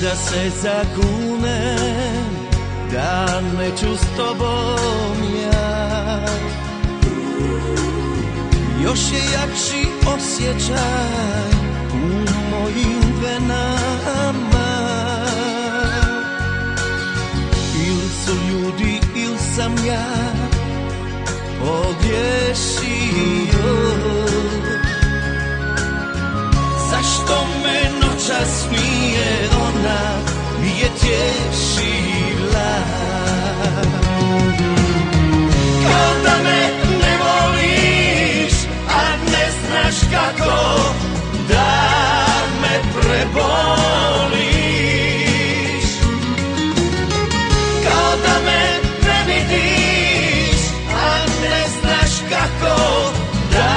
Kada se zakunem da neću s tobom ja, još je jači osjećaj u mojim venama. Il su ljudi, il sam ja pogriješio. Zašto me noćas smije ona nije tješila? Kao da me ne voliš, a ne znaš kako da me preboliš. Kao da me ne vidiš, a ne znaš kako da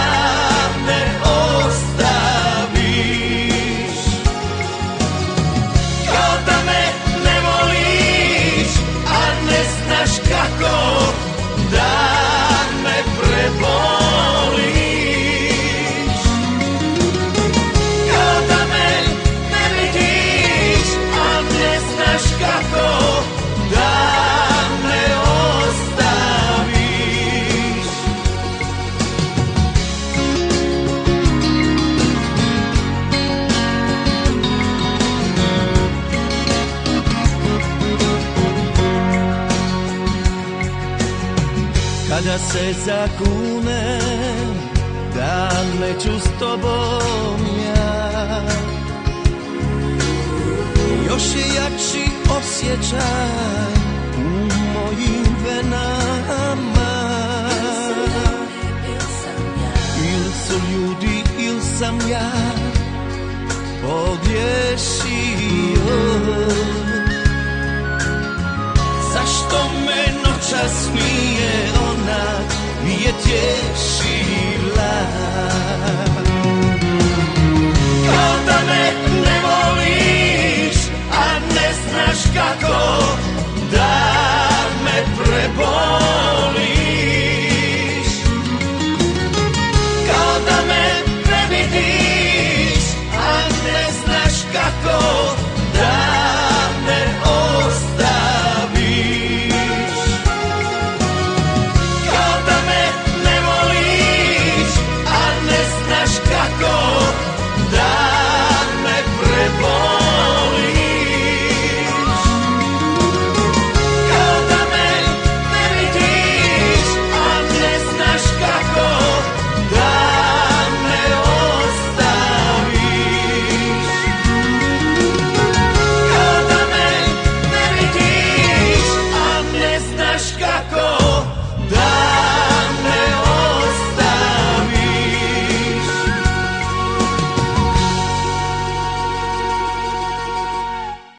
me ostaviš. Kao da me ne voliš, a ne znaš kako da me preboliš. Kao da me ne vidiš, a ne znaš kako da me ostaviš. Kada se zakunem da neću s tobom ja, još je jači osjećaj u mojim venama. Il su ljudi, il sam ja pogriješio. Zašto me noćas smije ona nije tješila? Kao da me ne voliš, a ne znaš kako